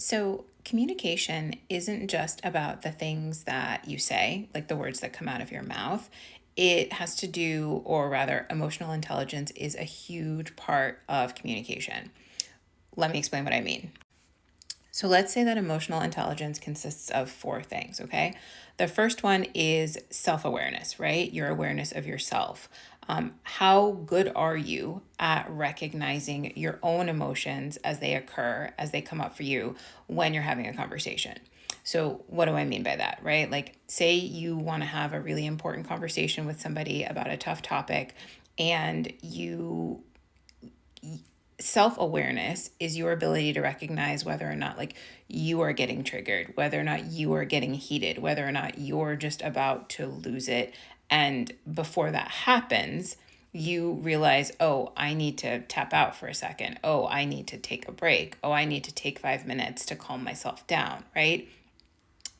So, communication isn't just about the things that you say, like the words that come out of your mouth. It has to do, or rather, emotional intelligence is a huge part of communication. Let me explain what I mean. So, let's say that emotional intelligence consists of four things, okay? The first one is self awareness, right? Your awareness of yourself. How good are you at recognizing your own emotions as they occur, as they come up for you when you're having a conversation? So, what do I mean by that, right? Like, say you want to have a really important conversation with somebody about a tough topic, and you self-awareness is your ability to recognize whether or not like you are getting triggered, whether or not you are getting heated, whether or not you're just about to lose it. And before that happens, you realize, oh, I need to tap out for a second. Oh, I need to take a break. Oh, I need to take 5 minutes to calm myself down, right?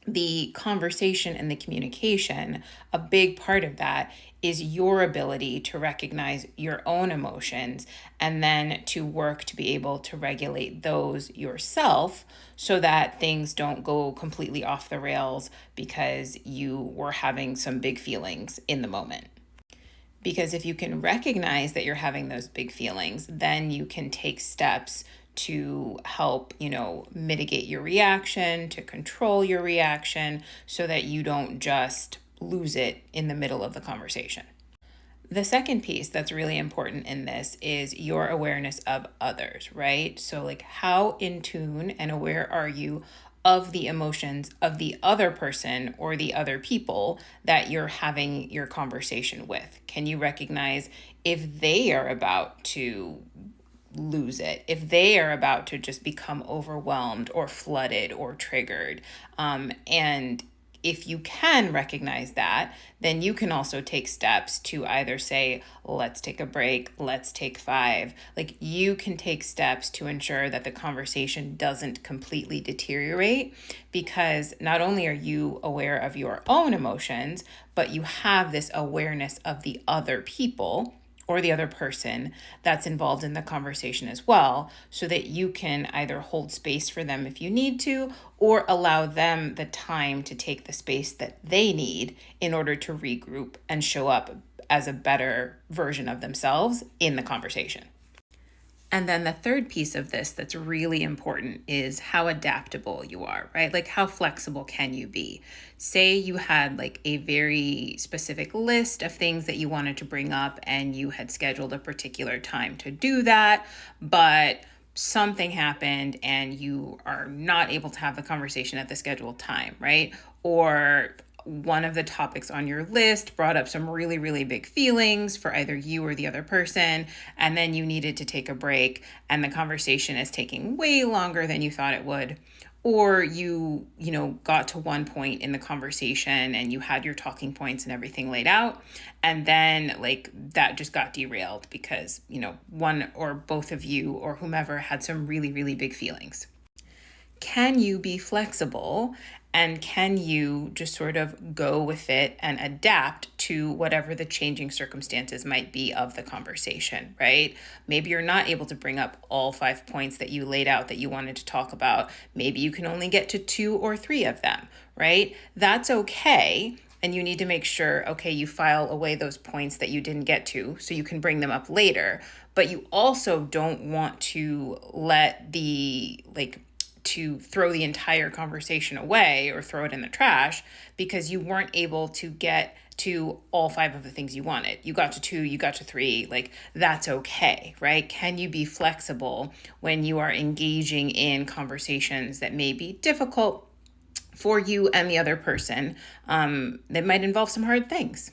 The conversation and the communication, a big part of that is your ability to recognize your own emotions and then to work to be able to regulate those yourself so that things don't go completely off the rails because you were having some big feelings in the moment. Because if you can recognize that you're having those big feelings, then you can take steps to help, mitigate your reaction, to control your reaction so that you don't just lose it in the middle of the conversation. The second piece that's really important in this is your awareness of others, right? So, like, how in tune and aware are you of the emotions of the other person or the other people that you're having your conversation with? Can you recognize if they are about to lose it, if they are about to just become overwhelmed or flooded or triggered? And if you can recognize that, then you can also take steps to either say, let's take a break, let's take five. Like, you can take steps to ensure that the conversation doesn't completely deteriorate, because not only are you aware of your own emotions, but you have this awareness of the other people or the other person that's involved in the conversation as well, so that you can either hold space for them if you need to, or allow them the time to take the space that they need in order to regroup and show up as a better version of themselves in the conversation. And then the third piece of this that's really important is how adaptable you are, right? Like, how flexible can you be? Say you had like a very specific list of things that you wanted to bring up and you had scheduled a particular time to do that, but something happened and you are not able to have the conversation at the scheduled time, right? Or one of the topics on your list brought up some really, really big feelings for either you or the other person, and then you needed to take a break, and the conversation is taking way longer than you thought it would. Or you got to one point in the conversation and you had your talking points and everything laid out, and then like that just got derailed because, one or both of you or whomever had some really, really big feelings. Can you be flexible, and can you just sort of go with it and adapt to whatever the changing circumstances might be of the conversation, right? Maybe you're not able to bring up all 5 points that you laid out that you wanted to talk about. Maybe you can only get to 2 or 3 of them, right? That's okay. And you need to make sure, okay, you file away those points that you didn't get to so you can bring them up later. But you also don't want to let to throw the entire conversation away or throw it in the trash because you weren't able to get to all 5 of the things you wanted. You got to 2, you got to 3, like that's okay, right? Can you be flexible when you are engaging in conversations that may be difficult for you and the other person, that might involve some hard things?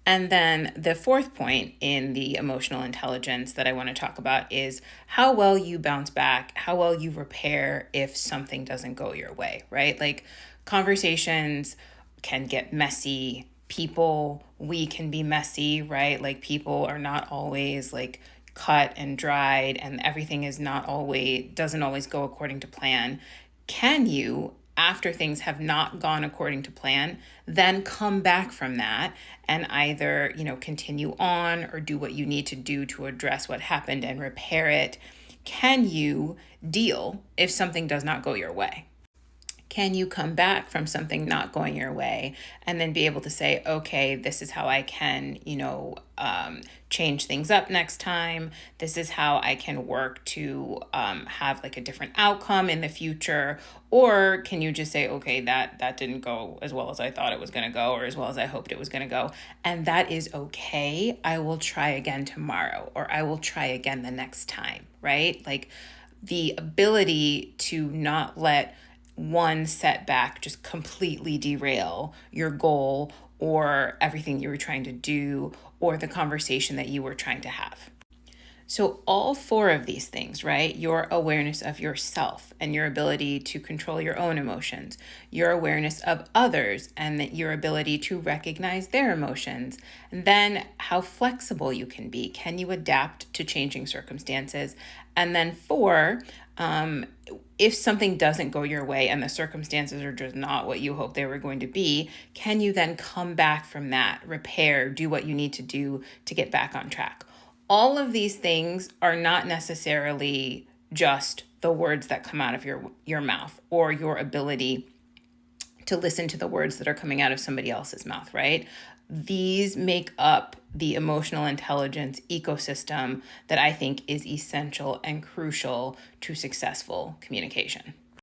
And then the fourth point in the emotional intelligence that I want to talk about is how well you bounce back, how well you repair if something doesn't go your way, right? Like, conversations can get messy. We can be messy, right? Like, people are not always like cut and dried, and everything doesn't always go according to plan. Can you, after things have not gone according to plan, then come back from that and either, continue on or do what you need to do to address what happened and repair it? Can you deal if something does not go your way? Can you come back from something not going your way and then be able to say, okay, this is how I can, change things up next time. This is how I can work to have like a different outcome in the future. Or can you just say, okay, that didn't go as well as I thought it was going to go, or as well as I hoped it was going to go. And that is okay. I will try again tomorrow, or I will try again the next time, right? Like the ability to not let one setback just completely derail your goal or everything you were trying to do or the conversation that you were trying to have. So all four of these things, right? Your awareness of yourself and your ability to control your own emotions, your awareness of others and that your ability to recognize their emotions, and then how flexible you can be. Can you adapt to changing circumstances? And then four, if something doesn't go your way and the circumstances are just not what you hoped they were going to be, can you then come back from that, repair, do what you need to do to get back on track? All of these things are not necessarily just the words that come out of your mouth or your ability to listen to the words that are coming out of somebody else's mouth, right? These make up the emotional intelligence ecosystem that I think is essential and crucial to successful communication.